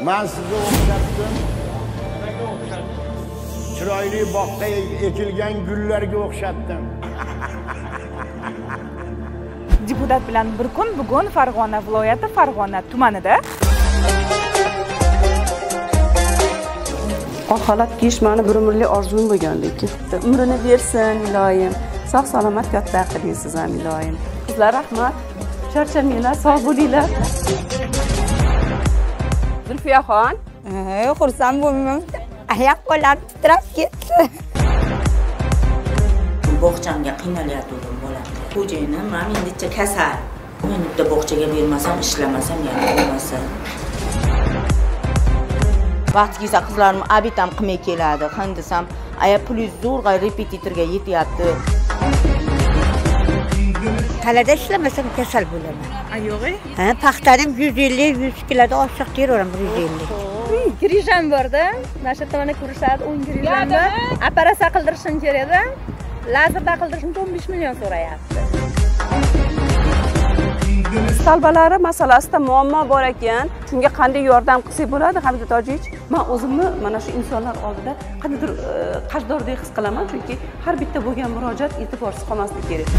Men sizga o'xshatdim. Chiroyli boqqa ekilgan gullarga o'xshatdim. Deputat bilan bir kun bugun Farg'ona viloyati Farg'ona tumanida oq xalat kiyish meni bir umrlik orzum bo'lgan lekin. Umrini bersin iloyim. Sog' salomat katta qilingiz ham iloyim. Sizlar rahmat. Charchamanglar, sog' bo'linglar. Zulfiyaxon, xursand bo'lmayman. Oyoq qo'llarim titrab ketdi. Bog'chamga qiynalayotgandim bolam. Xo'jayinim men endi kasal. Men bitta bog'chaga bermasam, ishlamasam yana bo'lmasa. Vaqt kelsa qizlarim abitam qilmay keladi. Qandisam, aya plyus zo'rg'a repetitorga yetyapti. Qalada ishlamasam kasal bo'laman. Ayog'i? Ha, paxtanim 150-100 kiloda oshiq teraman 150. Grijam borda. Mana shu yerda mana ko'rishadi, 10 grijamda. Operatsiya qildirishim kerak-da. Lazerda qildirishim 15 million so'rayapti. talbalari masalasida muammo bor ekan. Shunga qanday yordam qilsak bo'ladi, Hamida Tojich? Men o'zimni mana shu insonlar oldida qandaydir qarzdordek his qilaman, chunki har bitta bo'lgan murojaat e'tiborsiz qolmasligi kerak.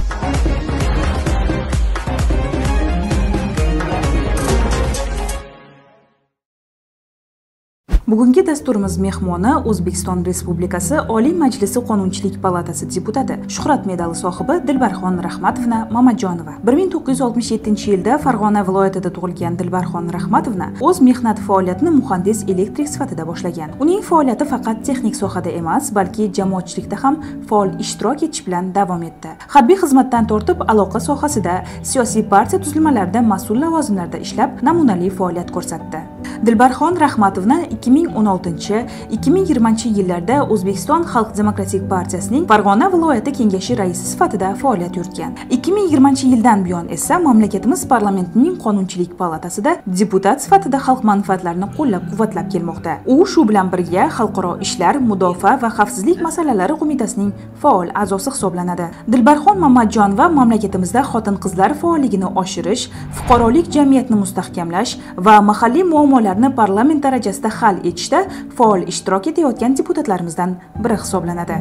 Bugungi dasturimiz mehmoni O'zbekiston Respublikasi Oliy Majlisi Qonunchilik palatasi deputati, Shuhrat medali sohibi Dilbarxon Rahmatovna Mamajonova. 1967-yilda Farg'ona viloyatida tug'ilgan Dilbarxon Rahmatovna o'z mehnat faoliyatini muhandis elektrik sifatida boshlagan. Uning faoliyati faqat texnik sohada emas, balki jamoatchilikda ham faol ishtirok etish bilan davom etdi. Harbiy xizmatdan tortib aloqa sohasida, siyosiy partiya tuzilmalarida mas'ul lavozimlarda ishlab, namunali faoliyat ko'rsatdi. Dilbarxon Rahmatovna 2016-2020 yillarda O'zbekiston Xalq demokratik partiyasining Farg'ona viloyati kengashi raisi sifatida faoliyat yuritgan. 2020-yildan buyon esa mamlakatimiz parlamentining Qonunchilik palatasida deputat sifatida xalq manfaatlarini qo'llab-quvvatlab kelmoqda. U shu bilan birga Xalqaro ishlar, mudofaa va xavfsizlik masalalari qo'mitasining faol a'zosi hisoblanadi. Dilbarxon Mamajonova mamlakatimizda xotin-qizlar faolligini oshirish, fuqarolik jamiyatni mustahkamlash va mahalliy muammolarni parlament darajasida hal etishda faol ishtirok etayotgan deputatlarimizdan biri hisoblanadi.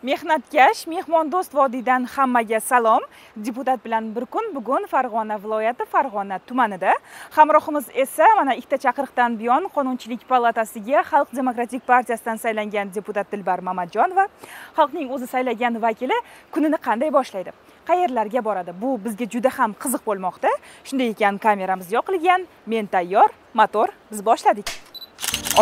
Mehnatkash, mehmondo'st vodiydan hammaga salom. Deputat bilan bir kun bugun Farg'ona viloyati Farg'ona tumanida. Hamrohimiz esa mana ikkita chaqiriqdan buyon Qonunchilik palatasiga Xalq demokratik partiyasidan saylangan deputat Dilbar Mamajonova. Xalqning o'zi saylagan vakili kunini qanday boshlaydi? Qayerlarga boradi? Bu bizga juda ham qiziq bo'lmoqda. Shunday ekan, kameramiz yoqilgan, men tayyor, motor, biz boshladik.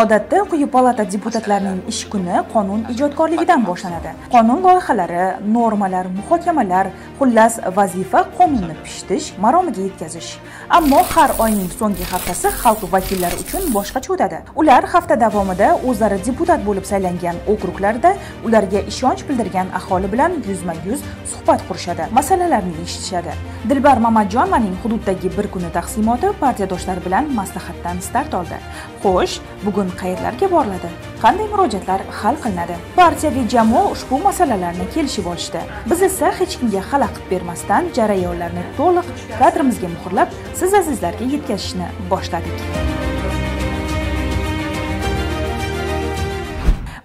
Odatda quyi palata deputatlarining ish kuni qonun ijodkorligidan boshlanadi. Qonun loyihalari, normalar, muhokamalar, xullas vazifa qonunni pishitish, maromiga yetkazish. Ammo har oyning so'nggi haftasi xalq vakillari uchun boshqacha o'tadi. Ular hafta davomida o'zlari deputat bo'lib saylangan okruglarda ularga ishonch bildirgan aholi bilan yuzma-yuz suhbat qurishadi, masalalarni eshitishadi. Dilbar Mamajonovaning hududdagi bir kuni taqsimoti partiyadoshlar bilan maslahatdan start oldi. Xo'sh, bugun qayerlarga boriladi? Qanday murojaatlar hal qilinadi? Partiyaviy jamoa ushbu masalalarni kelishib olishdi. Biz esa hech kimga xalaqit bermasdan jarayonlarni to'liq kadrimizga muhrlab, siz azizlarga yetkazishni boshladik.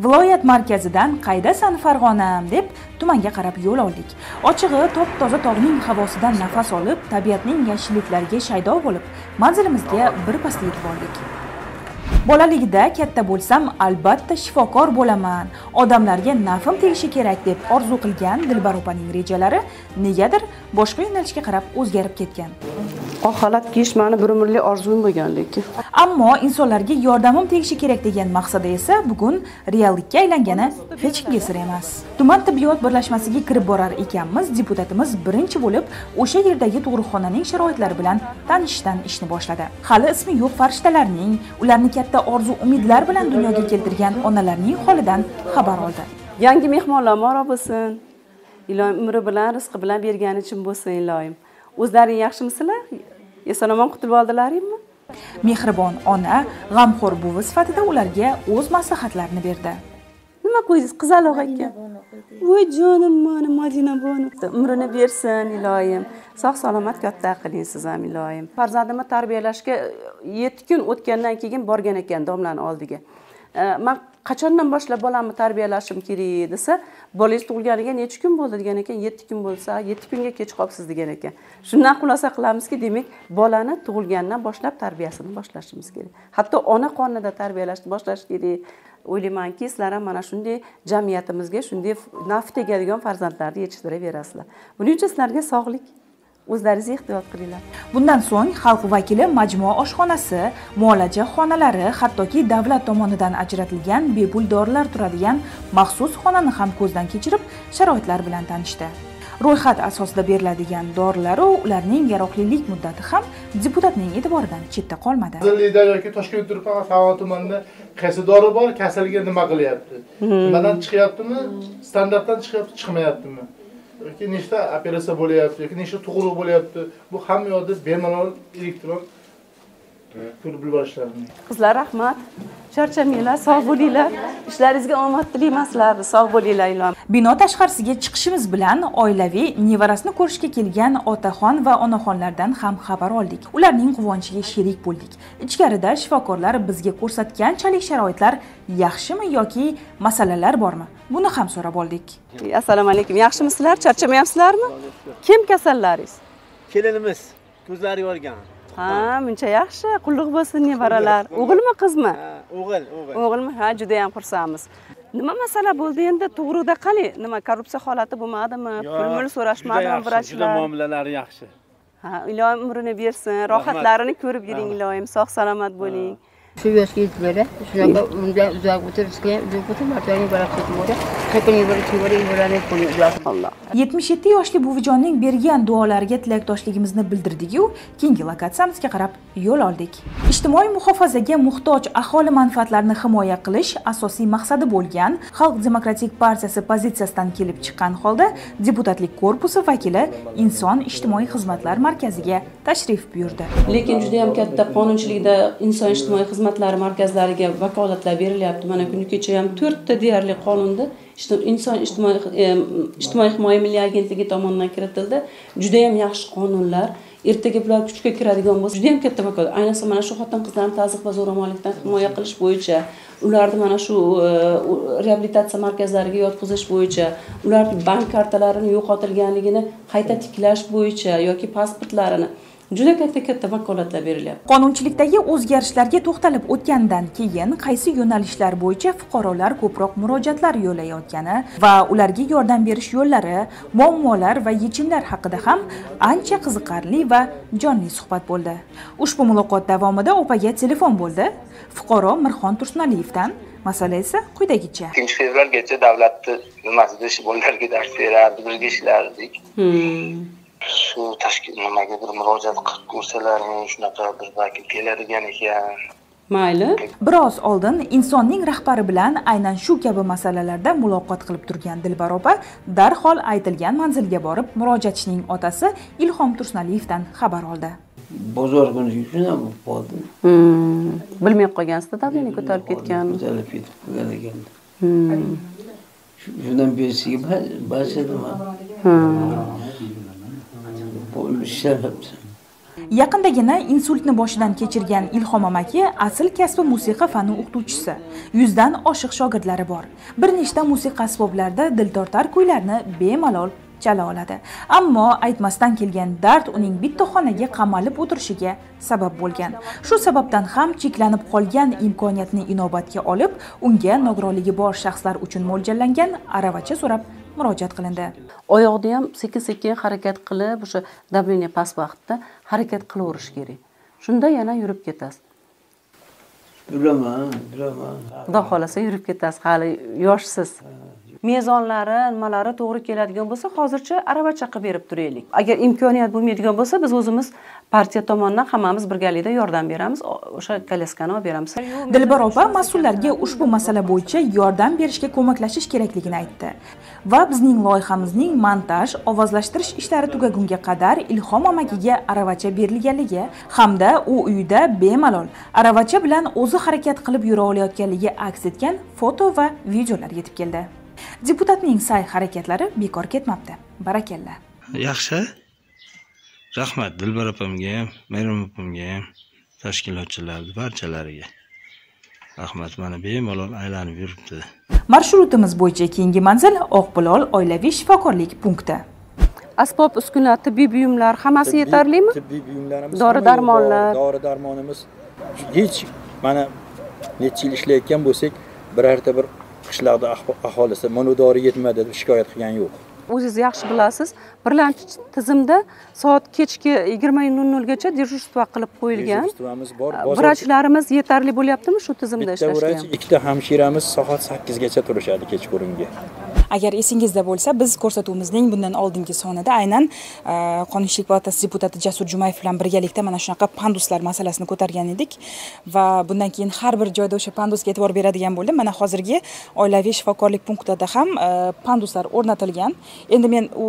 Viloyat markazidan qaydasan Farg'onam deb tumanga qarab yo'l oldik. Ochig'i top-toza tog'ning havosidan nafas olib, tabiatning yashilliklariga shaydo bo'lib, manzilimizga birpasda yetib oldik. Bolaligida katta bo'lsam, albatta shifokor bo'laman, odamlarga nafim tegishi kerak deb orzu qilgan Dilbar opaning rejalari negadir boshqa yo'nalishga qarab o'zgarib ketgan. Oq xalat kiyish meni bir umrlik orzum bo'lgan lekin. Ammo insonlarga yordamim tegishi kerak degan maqsadi esa bugun reallikka aylangani hech kimga sir emas. Tuman tibbiyot birlashmasiga kirib borar ekanmiz, deputatimiz birinchi bo'lib o'sha yerdagi tug'ruqxonaning sharoitlari bilan tanishishdan ishni boshladi. Hali ismi yo'q farishtalarning, ularni katta orzu umidlar bilan dunyoga keltirgan onalarning holidan xabar oldi. Yangi mehmonlar ma'ro bo'lsin. Ilohim umri bilan, rizqi bilan bergani uchun bo'lsin ilohim. O'zlaring yaxshimisizlar? Eson-omon qutulib oldilaringmi? Mehribon ona, g'amxo'r buvi sifatida ularga o'z maslahatlarini berdi. Nima qo'ydingiz qizaloq ekan? Voy jonim meni Madina bonu. Umrini bersin iloyim. Sog' salomat katta qiling siz ham iloyim. Farzandimni tarbiyalashga 7 kun o'tgandan keyin borgan ekan domlaning oldiga. Men qachondan boshlab bolamni tarbiyalashim kerak desa, bolangiz tug'ilganiga necha kun bo'ldi degan ekan, 7 kun bo'lsa, 7 kunga kech qolibsiz degan ekan. Shundan xulosa qilamizki, demak, bolani tug'ilgandan boshlab tarbiyasini boshlashimiz kerak. Hatto ona qonida tarbiyalashni boshlash kerak. O'ylaymanki, sizlar ham mana shunday jamiyatimizga shunday naf tegadigan farzandlarni yetishtiraverasizlar. Buning uchun sizlarga sog'lik, o'zlaringiz ehtiyot qilinglar. Bundan so'ng xalq vakili majmua oshxonasi, muolaja xonalari, hattoki davlat tomonidan ajratilgan bepul dorilar turadigan maxsus xonani ham ko'zdan kechirib, sharoitlar bilan tanishdi. Ro'yxat asosida beriladigan dorilar va ularning yaroqlilik muddati ham deputatning e'tiboridan chetda qolmadi. Zilida yoki Toshkent turfa Farg'ona tumanida qaysi dori bor, kasalga nima qilyapti? Nimadan chiqyaptimi? Standartdan chiqyapti, chiqmayaptimi? Yoki nechta operatsiya bo'lyapti, yoki nechta tug'ruq bo'lyapti? Bu hamma yoqda bemalol elektron ko'rib borishlarini. Qizlar rahmat. Charchamanglar, sog' bo'linglar. Ishlaringizga omad tilayman sizlarni. Sog' bo'linglar ilohim. Bino tashqarisiga chiqishimiz bilan oilaviy nevarasini ko'rishga kelgan otaxon va onaxonlardan ham xabar oldik. Ularning quvonchiga sherik bo'ldik. Ichkarida shifokorlar bizga ko'rsatganchalik sharoitlar yaxshimi yoki masalalar bormi? Buni ham so'rab oldik. Assalomu alaykum. Yaxshimisizlar? Charchamayapsizlarmi? Kim kasallaringiz? Kelinimiz ko'zlari yorgan. Ha, buncha yaxshi. Qulluq bo'lsin nevaralar. O'g'ilmi, qizmi? O'g'il. O'g'ilmi? Ha, juda ham xursandmiz. Nima masala bo'ldi endi? Tug'ruqda qani? Nima korrupsiya holati bo'lmadimi? Pul so'rashmadimi vrachlar? Juda muomalalari yaxshi. Ha, ilohim umrini bersin. Rohatlarini ko'rib yuring ilohim. Sog' salomat bo'ling. Shu yoshga yetiblar, shunaqa undan uzoq o'tirishga, uzoq o'tirmasdan barakatli bo'ladi. Qaqini bir Allah. 77 yoshli buvijonning bergan duolariga tilakdoshligimizni bildirdik-yu, keyingi lokatsiyamizga qarab yo'l oldik. Ijtimoiy muhofazaga muhtoj aholi manfaatlarini himoya qilish asosiy maqsadi bo'lgan Xalq demokratik partiyasi pozitsiyasidan kelib chiqqan holda deputatlik korpusi vakili Inson ijtimoiy xizmatlar markaziga tashrif buyurdi. Lekin juda ham katta qonunchilikda inson ijtimoiy xizmatlari markazlariga vakolatlar berilyapti. Mana kuni kecha ham 4 ta deyarli qonunda inson ijtimoiy himoya milliy agentligi tomonidan kiritildi. Juda ham yaxshi qonunlar. Ertaga bular kuchga kiradigan bo'lsa, juda ham katta vakolat. Ayniqsa mana shu xotin-qizlarni tazyiq va zo'ravonlikdan himoya qilish bo'yicha, ularni mana shu reabilitatsiya markazlariga yotqizish bo'yicha, ularning bank kartalarini yo'qotilganligini qayta tiklash bo'yicha yoki pasportlarini juda katta vakolatlar berilyapti. Qonunchilikdagi o'zgarishlarga to'xtalib o'tgandan keyin qaysi yo'nalishlar bo'yicha fuqarolar ko'proq murojaatlar yo'llayotgani va ularga yordam berish yo'llari, muammolar va yechimlar haqida ham ancha qiziqarli va jonli suhbat bo'ldi. Ushbu muloqot davomida opaga telefon bo'ldi. Fuqaro Mirxon Tursunaliyevdan. Masala esa quyidagicha. 2-fevralgacha davlatni nimasida ish bo'larga dars berardi, birga ishlardik. Shu tashkil nimaga bir murojaat qilib ko'rsalaring, shunaqa bir vakil keladigan ekan. Mayli. Biroz oldin insonning rahbari bilan aynan shu kabi masalalarda muloqot qilib turgan Dilbar opa darhol aytilgan manzilga borib murojaatchining otasi Ilhom Tursunaliyevdan xabar oldi. Bozor kuni shuna bo'ldi. Bilmay qolgansizda davlatni ko'tarib ketganmi? Ko'tarib ketib qolgan ekan. Shundan berisiga bashadimi? Yaqindagina insultni boshidan kechirgan Ilhom amaki asl kasbi musiqa fani o'qituvchisi. 100 dan oshiq shogirdlari bor. Bir nechta musiqa asboblarida diltortar kuylarni bemalol chala oladi. Ammo aytmasdan kelgan dard uning bitta xonaga qamalib o'tirishiga sabab bo'lgan. Shu sababdan ham cheklanib qolgan imkoniyatni inobatga olib, unga nogironligi bor shaxslar uchun mo'ljallangan aravacha so'rab murojaat qilindi. Oyoqda ham sekin-sekin harakat qilib, o'sha давление past vaqtda harakat qilaverish kerak. Shunda yana yurib ketasiz. Bilaman. Xudo xolasa yurib ketasiz, hali yoshsiz. mezonlari nimalari to'g'ri keladigan bo'lsa hozircha aravacha qilib berib turaylik. Agar imkoniyat bo'lmaydigan bo'lsa biz o'zimiz partiya tomonidan hammamiz birgalikda yordam beramiz, o'sha kolyaskani olib beramiz. Dilbar opa mas'ullarga ushbu masala bo'yicha yordam berishga ko'maklashish kerakligini aytdi va bizning loyihamizning montaj, ovozlashtirish ishlari tugagunga qadar Ilhom amakiga aravacha berilganligi hamda u uyda bemalol aravacha bilan o'zi harakat qilib yura olayotganligi aks etgan foto va videolar yetib keldi. Deputatning sa'y-harakatlari bekor ketmabdi. Barakalla. Yaxshi. Rahmat Dilbar opamga ham, Mayram opamga ham, tashkilotchilarning barchalariga. Rahmat, mana bemalol aylanib yuribdi. Marshrutimiz bo'yicha keyingi manzil Oqbulol oilaviy shifokorlik punkti. Asbob uskuna, tibbiy buyumlar hammasi yetarlimi? Tibbiy buyumlarimiz, dori-darmonlar, dori-darmonimiz hech mana necha yil ishlayotgan bo'lsak, birorta bir qishloqda aholisi monodori yetmadi deb shikoyat qilgan yo'q. O'zingiz yaxshi bilasiz, birlamchi tizimda soat kechki 20:00 gacha dejurstva qilib qo'yilgan. Vrachlarimiz yetarli bo'lyaptimi shu tizimda ishlashga? Bitta vrach, ikkita hamshiramiz soat 8 gacha turishadi kechqurungi. Agar esingizda bo'lsa, biz ko'rsatuvimizning bundan oldingi sonida aynan Qonunchilik palatasi deputati Jasur Jumayev bilan birgalikda mana shunaqa panduslar masalasini ko'targan edik va bundan keyin har bir joyda o'sha pandusga e'tibor beradigan bo'ldim. Mana hozirgi oilaviy shifokorlik punktida ham panduslar o'rnatilgan. Endi men u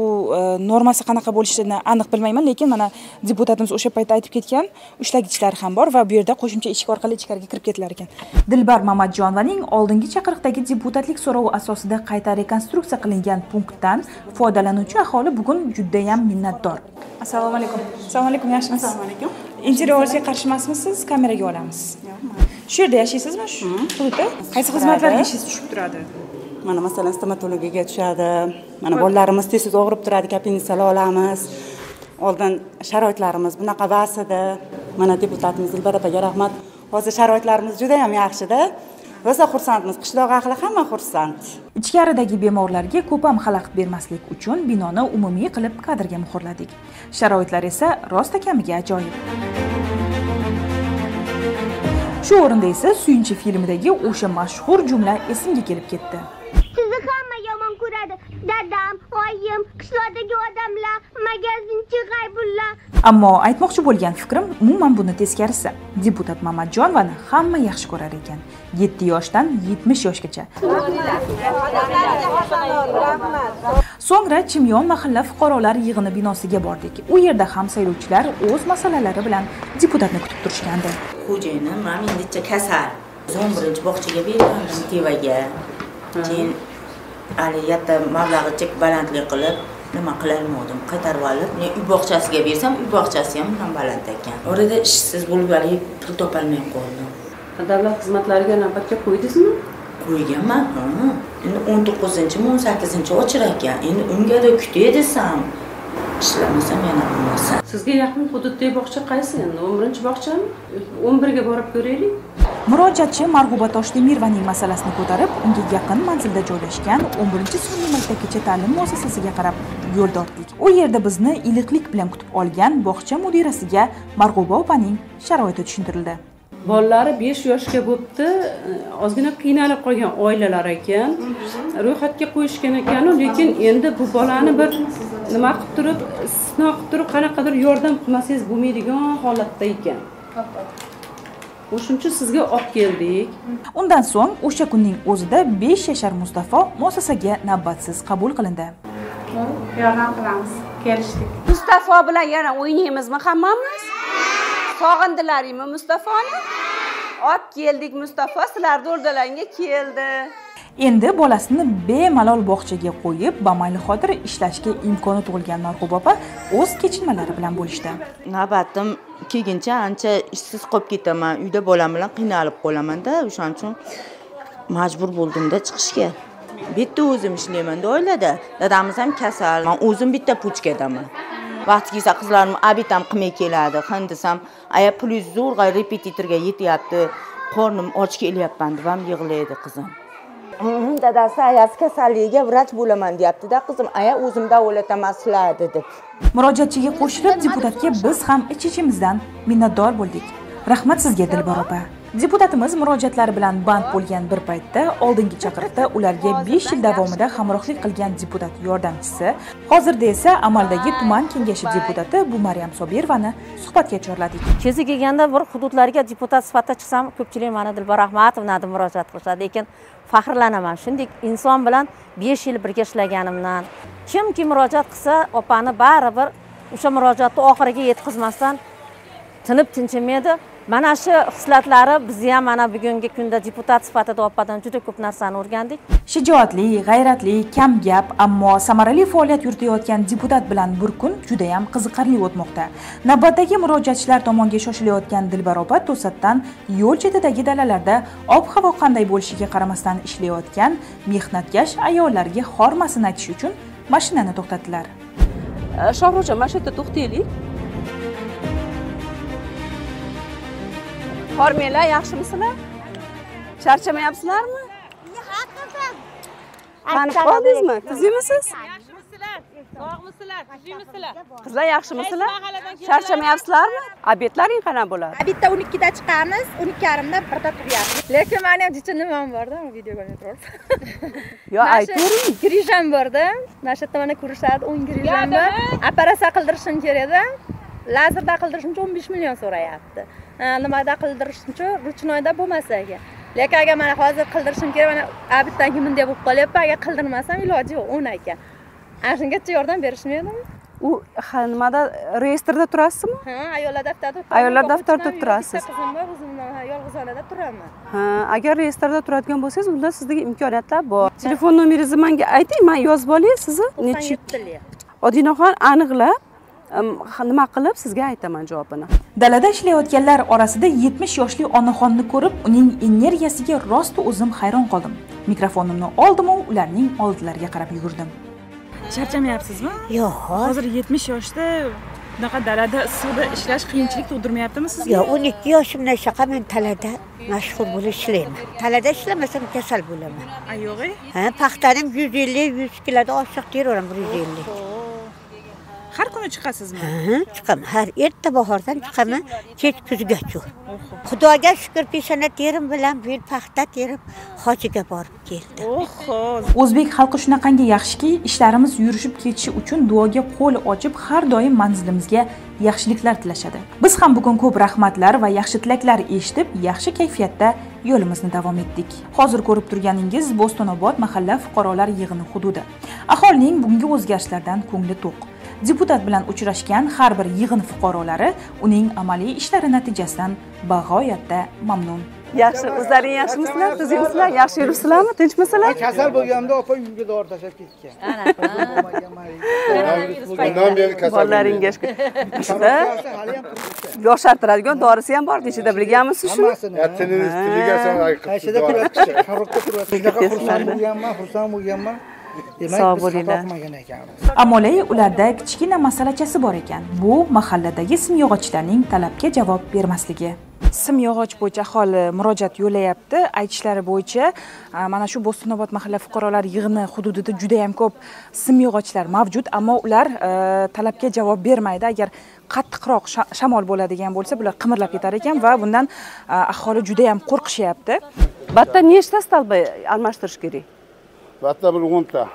normasi qanaqa bo'lishini aniq bilmayman, lekin mana deputatimiz o'sha paytda aytib ketgan ushlagichlar ham bor va bu yerda qo'shimcha eshik orqali ichkariga kirib ketilar ekan. Dilbar Mamatjonovaning oldingi chaqiriqdagi deputatlik so'rovi asosida qayta rekonstruksiya qilingan punktdan foydalanuvchi aholi bugun juda ham minnatdor. Assalomu alaykum. Assalomu alaykum, yaxshimisiz? Assalomu alaykum. Intervyuga qarshi emasmisiz? Kameraga olamiz. Shu yerda yashaysizmi shu hududda? Qaysi xizmatlarga ishingiz tushib turadi? Mana masalan stomatologiyaga tushadi. Mana bolalarimiz tez-tez og'rib turadi, kapinitsala olamiz. Oldin sharoitlarimiz bunaqa vas edi. Mana deputatimiz Dilbar opaga rahmat. Hozir sharoitlarimiz juda ham yaxshi-da. Rosa xursandmiz. Qishloq ahli hamma xursand. Ichkaridagi bemorlarga ko'pam xalaqit bermaslik uchun binoni umumiy qilib kadrga muhrladik. Sharoitlar esa rost kamiga ajoyib. Shu o'rinda esa Suyunchi filmidagi o'sha mashhur jumla esimga kelib ketdi. Sizni hamma yomon ko'radi. Dadam, oyim, qishloqdagi odamlar, magazinchi g'aybullar. Ammo aytmoqchi bo'lgan fikrim umuman buni teskarisi. Deputat Mamatjonovani hamma yaxshi ko'rar ekan. 7 yoshdan 70 yoshgacha. So'ngra Chimyon mahalla fuqarolar yig'ini binosiga bordik. U yerda ham saylovchilar o'z masalalari bilan deputatni kutib turishgandi. Xo'jayinim men necha kasal. 11-bog'chaga bergandim tevaga. Keyin ali yatta mablag'ga balandlik qilib nima qilolmadim, qaytarib olib, men uy bog'chasiga bersam, uy bog'chasi ham ham baland ekan. Orada ishsiz bo'lib olib, pul topolmay qoldim. Davlat xizmatlariga navbatga qo'ydingizmi? Qo'yganman. Endi 19-18 ochir ekan. Endi ungada kutay desam, ishlamasam yana bo'lmasa. Sizga yaqin hududdagi bog'cha qaysi endi? 11-bog'chami? 11ga borib ko'raylik. Murojaatchi Marg'uba Toshdemirovaning masalasini ko'tarib, unga yaqin manzilda joylashgan 11-sun'iy maktabgacha ta'lim muassasasiga qarab yo'l tortdik. U yerda bizni iliqlik bilan kutib olgan bog'cha mudirasiga Marg'uba opaning sharoiti tushuntirildi. Bolalari 5 yoshga bo'pti, ozgina qiynalib qolgan oilalar ekan. Ro'yxatga qo'yishgan ekan, lekin endi bu bolani bir nima qilib turib, istisno qilib turib, qanaqadir yordam qilmasangiz bo'lmaydigan holatda ekan. O'shuncha sizga olib keldik. Undan so'ng o'sha kunning o'zida 5 yashar Mustafo muassasaga navbatsiz qabul qilindi. Yordam qilamiz, kelishdik. Mustafo bilan yana o'ynaymizmi hammamiz? Sog'indilaringmi Mustafoni? Olib keldik Mustafo, sizlarning o'rdalarga keldi. Endi bolasini bemalol bog'chaga qo'yib, bamayli xotir ishlashga imkoni tug'ilgan Marg'uba opa o'z kechinmalari bilan bo'lishdi. Navbatim kelguncha ancha ishsiz qolib ketaman. Uyda bolam bilan qiynalib qolaman-da, o'shaning uchun majbur bo'ldimda chiqishga. Bitta o'zim ishlayman-da oilada. Dadamiz ham kasal. Men o'zim bitta puchkadaman. Vaqt kelsa qizlarim abitam qilmay keladi. Qindisam, aya plyus zo'rg'a repetitorga yetyapti. Qornim och kelyapman deb ham yig'laydi qizim. Dadasi ayasi kasalligiga vrach bo'laman deyapti-da qizim. Aya o'zim davolataman sizlarni deb. Murojaatchiga qo'shilib deputatga biz ham ich-ichimizdan minnatdor bo'ldik. Rahmat sizga Dilbar opa. Deputatimiz murojaatlari bilan band bo'lgan bir paytda oldingi chaqiriqda ularga 5 yil davomida hamrohlik qilgan deputat yordamchisi, hozirda esa amaldagi tuman kengashi deputati bu Maryam Sobirovani suhbatga chorladik. Kezi kelganda bir hududlarga deputat sifatida chiqsam, ko'pchilik meni Dilbar Rahmatovna deb murojaat qilishadi, lekin faxrlanaman. Shunday inson bilan 5 yil birga ishlaganimdan, kimki murojaat qilsa, opani baribir o'sha murojaatni oxiriga yetkazmasdan tinib tinchimaydi. Mana shu xislatlari bizni ham mana bugungi kunda deputat sifatida opadan juda ko'p narsani o'rgandik. Shijoatli, g'ayratli, kam gap, ammo samarali faoliyat yuritayotgan deputat bilan bir kun juda ham qiziqarli o'tmoqda. Navbatdagi murojaatchilar tomonga shoshilayotgan Dilbar opa to'satdan yo'l chetidagi dalalarda ob-havo qanday bo'lishiga qaramasdan ishlayotgan mehnatkash ayollarga hormasini aytish uchun mashinani to'xtatdilar. Shohruxjon, mana shu yerda to'xtaylik. Hormanglar, yaxshimisizlar? Charchamayapsizlarmi? Qani qoldingizmi? Tuzimisiz? Yaxshimisizlar? Sog'misizlar? Tuzimmisizlar? Qizlar, yaxshimisizlar? Charchamayapsizlarmi? Obedlaring qana bo'ladi? Obedda 12 da chiqamiz, 12:30 da birda turyapmiz. Lekin meni ham jichim nimam borda, videoga o'tirib. Yo, aytavering. Grijam borda. Mana shu yerda mana ko'rishadi, 10 grijam bor. Operatsiya qildirishim kerak-da. Lazerda qildirishim uchun 15 million so'rayapti. Nimada qildirishim uchun ruchnoyda bo'lmasa ekan. Lekin agar mana hozir qildirishim kerak, mana obeddan keyin bunday bo'lib qolyapti. Agar qildirmasam iloji yo'q, 10 ekan. Ana shungacha yordam berishmaydimi? U nimada reyestrda turasizmi? Ha, ayollar daftarida. Ayollar daftarida turasiz. Qizim bor, o'zimni yolg'izonada turaman. Ha, agar reyestrda turadigan bo'lsangiz, unda sizga imkoniyatlar bor. Telefon nomeringizni menga ayting, men yozib olay sizni. Necha? Odinaxon aniqlab nima qilib sizga aytaman javobini. Dalada ishlayotganlar orasida 70 yoshli onaxonni ko'rib, uning energiyasiga rost o'zim hayron qoldim. Mikrofonimni oldim va ularning oldilariga qarab yugurdim. Charchamayapsizmi? Yo'q. Hozir 70 yoshda bunaqa dalada issiqda ishlash qiyinchilik tug'dirmayaptimi sizga? Yo'q, 12 yoshimdan shaqa men talada mashg'ul bo'lib ishlayman. Talada ishlamasam kasal bo'laman. Yo'g'i? Ha, paxtanim 150-100 kiloda oshiq teraman, 150. Har kuni chiqasizmi? Ha, chiqaman. Har erta bahordan chiqaman, kech kuzgacha. Xudoga shukr, peshona terim bilan bu yil paxta terib hojiga borib keldim. O'zbek xalqi shunaqangi yaxshiki, ishlarimiz yurishib ketishi uchun duoga qo'l ochib, har doim manzilimizga yaxshiliklar tilashadi. Biz ham bugun ko'p rahmatlar va yaxshi tilaklar eshitib, yaxshi kayfiyatda yo'limizni davom etdik. Hozir ko'rib turganingiz Bo'stonobod mahalla fuqarolar yig'ini hududi. Aholining bunga o'zgarishlardan ko'ngli to'q. Deputat bilan uchrashgan har bir yig'in fuqarolari uning amaliy ishlari natijasidan bag'oyatda mamnun. Yaxshi, o'zlaring yaxshimisizlar? Tuzimsizlar? Yaxshi yuribsizlarmi? Tinchmisizlar? Kasal bo'lganda opa uyga dori tashlab ketgan. Bundan beri kasal. Bolalaringiz yoshartiradigan dorisi ham bor deyishida, bilganmisiz shuni? Tiliga so'rayib. Qaysida turibdi? Qaroqda turibdi. Xursand bo'lganman. Sog' bo'linglar. Amolay ularda kichkina masalachasi bor ekan. Bu mahalladagi simyog'ochlarning talabga javob bermasligi. Simyog'och bo'yicha aholi murojaat yo'llayapti. Aytishlari bo'yicha mana shu Bo'stonobod mahalla fuqarolar yig'ini hududida juda ham ko'p simyog'ochlar mavjud, ammo ular talabga javob bermaydi. Agar qattiqroq shamol bo'ladigan bo'lsa, bular qimirlab ketar ekan va bundan aholi juda ham qo'rqishyapti. Batta nechta stalba almashtirish kerak? Batta bir 10 ta.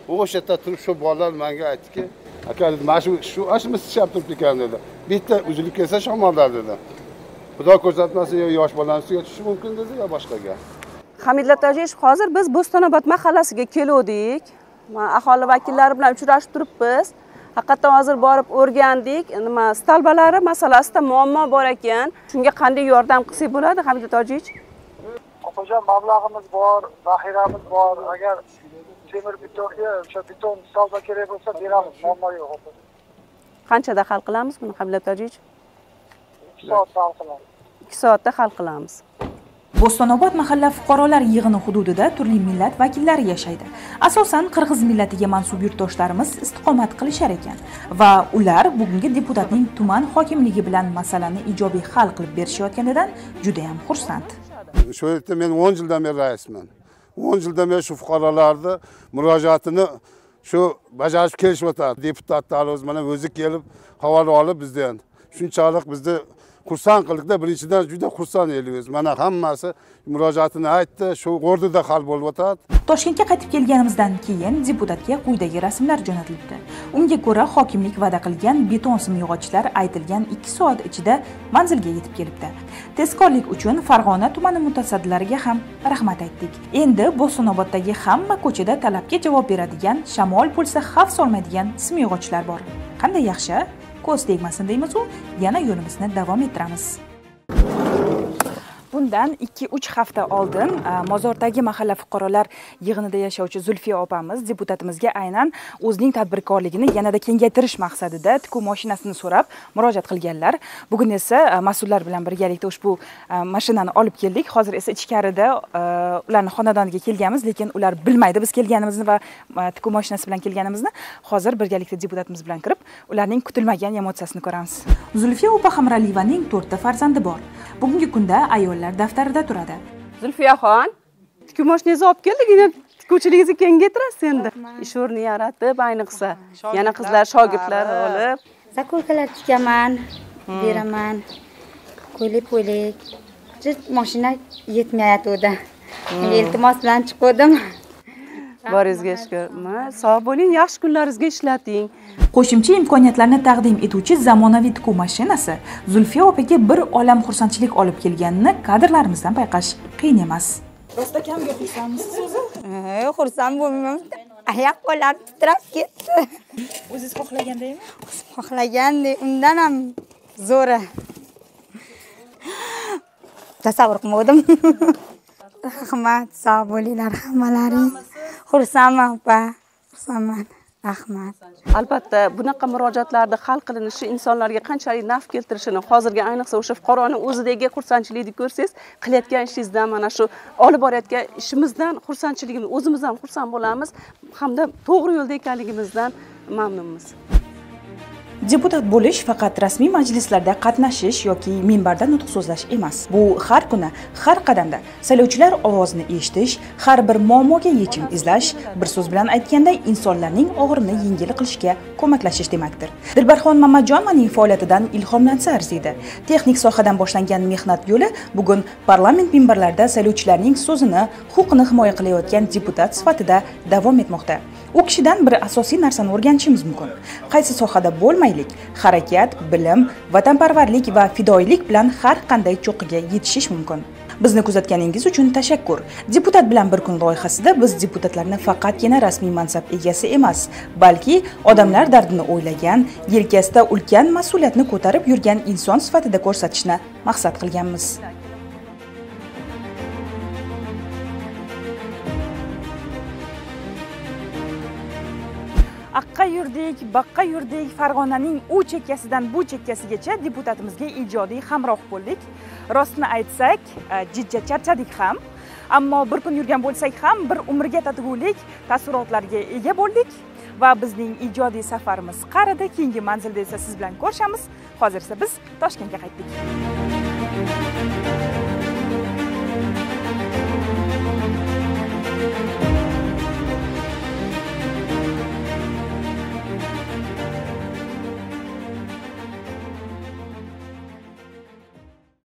O'sha yerda turib shu bolalar menga aytdiki, aka mana shu ashimiz ishab turibdi ekan dedi. Bitta uzilib kelsa shamollar dedi. Xudo ko'rsatmasin, yosh bolani ustiga tushishi mumkin dedi yo boshqaga. Hamidlar Tojiyev, hozir biz Bo'stonobod mahallasiga keldik. Aholi vakillari bilan uchrashib turibmiz. Haqiqatan hozir borib o'rgandik. Nima stalbalari masalasida muammo bor ekan. Shunga qanday yordam qilsak bo'ladi, Hamidlar Tojiyev? Opajon, mablag'imiz bor, zaxiramiz bor. Agar temir betonga o'sha beton stalba kerak bo'lsa beramiz, muammo yo'q. Qanchada hal qilamiz buni, Hamidlar Tojiyev? 2 soatda hal qilamiz. 2 soatda hal qilamiz. Bo'stonobod mahalla fuqarolar yig'ini hududida turli millat vakillari yashaydi. Asosan qirg'iz millatiga mansub yurtdoshlarimiz istiqomat qilishar ekan va ular bugungi deputatning tuman hokimligi bilan masalani ijobiy hal qilib berishayotganidan juda ham xursand. Shu yerda men 10 yildan beri raisman. 10 yildan beri shu fuqarolarni murojaatini shu bajarib kelishib o'tadi. Deputatlar o'zi mana o'zi kelib havola olib bizdan shunchalik bizni xursand qildikda, birinchidan juda xursand elimiz. Mana hammasi murojaatini aytdi, shu o'rnida hal bo'lib o'tadi. Toshkentga qaytib kelganimizdan keyin deputatga quyidagi rasmlar jo'natilibdi. Unga ko'ra, hokimlik va'da qilgan beton simyog'ochlar aytilgan 2 soat ichida manzilga yetib kelibdi. Tezkorlik uchun Farg'ona tumani mutasaddilariga ham rahmat aytdik. Endi Bo'stonobodagi hamma ko'chada talabga javob beradigan, shamol bo'lsa xavf solmaydigan simyog'ochlar bor. Qanday yaxshi? Ko'z tegmasin deymiz u, yana yo'limizni davom ettiramiz. Bundan 2-3 hafta oldin Mozordagi mahalla fuqarolar yig'inida yashovchi Zulfiya opamiz deputatimizga aynan o'zining tadbirkorligini yanada kengaytirish maqsadida tikuv mashinasini so'rab murojaat qilganlar. Bugun esa mas'ullar bilan birgalikda ushbu mashinani olib keldik. Hozir esa ichkarida ularning xonadoniga kelganmiz, lekin ular bilmaydi biz kelganimizni va tikuv mashinasi bilan kelganimizni. Hozir birgalikda deputatimiz bilan kirib, ularning kutilmagan emotsiyasini ko'ramiz. Zulfiya opa Hamraliyevaning 4 ta farzandi bor. Bugungi kunda ayollar daftarida turadi. Zulfiyaxon, tikuv mashinangizni olib keldik, yana tikuvchiligingizga kengaytirasiz endi. Ish o'rni yaratib, ayniqsa yana qizlar, shogirdlar olib. Zakolkalar tikaman, beraman. Ko'ylak. Mashina yetmayotdi. Iltimos bilan chiqdim. Boringizga shukr. Sog' bo'ling, yaxshi kunlaringizga ishlating. Qo'shimcha imkoniyatlarni taqdim etuvchi zamonaviy tikuv mashinasi Zulfiya opaga bir olam xursandchilik olib kelganini kadrlarimizdan payqash qiyin emas. Rostakamga xursandmisiz o'zi? Xursand bo'lmayman. Oyoq qo'llarim titrab ketdi. O'zingiz xohlagandaymi? Xohlagandek, undan ham zo'ra. Tasavvur qilmadim. Rahmat, sog' bo'linglar hammalaring. Xursandman opa. Xursandman. Rahmat. Albatta, bunaqa murojaatlarda hal qilinishi insonlarga qanchalik naf keltirishini, hozirgi ayniqsa o'sha fuqaroning o'zidagi xursandchilikni ko'rsangiz, qilayotgan ishingizdan, mana shu olib borayotgan ishimizdan xursandchiligimiz, o'zimiz ham xursand bo'lamiz, hamda to'g'ri yo'lda ekanligimizdan mamnunmiz. Deputat bo'lish faqat rasmiy majlislarda qatnashish yoki minbarda nutq so'zlash emas. Bu har kuni, har qadamda saylovchilar ovozini eshitish, har bir muammoga yechim izlash, bir so'z bilan aytganda insonlarning og'irini yengil qilishga ko'maklashish demakdir. Dilbarxon Mamatjonovaning faoliyatidan ilhomlansa arziydi. Texnik sohadan boshlangan mehnat yo'li bugun parlament minbarlarida saylovchilarning so'zini, huquqini himoya qilayotgan deputat sifatida davom etmoqda. U kishidan bir asosiy narsani o'rganishimiz mumkin. Qaysi sohada bo'lmaylik, harakat, bilim, vatanparvarlik va fidoyilik bilan har qanday cho'qqiga yetishish mumkin. Bizni kuzatganingiz uchun tashakkur. Deputat bilan bir kun loyihasida biz deputatlarni faqatgina rasmiy mansab egasi emas, balki odamlar dardini o'ylagan, yelkasida ulkan mas'uliyatni ko'tarib yurgan inson sifatida ko'rsatishni maqsad qilganmiz. Aqqa yurdik, baqqa yurdik, Farg'onaning u chekkasidan bu chekkasigacha deputatimizga ijodiy hamroh bo'ldik. Rostni aytsak, jiddiy charchadik ham, ammo bir kun yurgan bo'lsak ham bir umrga tatigulik taassurotlarga ega bo'ldik va bizning ijodiy safarimiz qaridi. Keyingi manzilda esa siz bilan ko'rishamiz. Hozir esa biz Toshkentga qaytdik.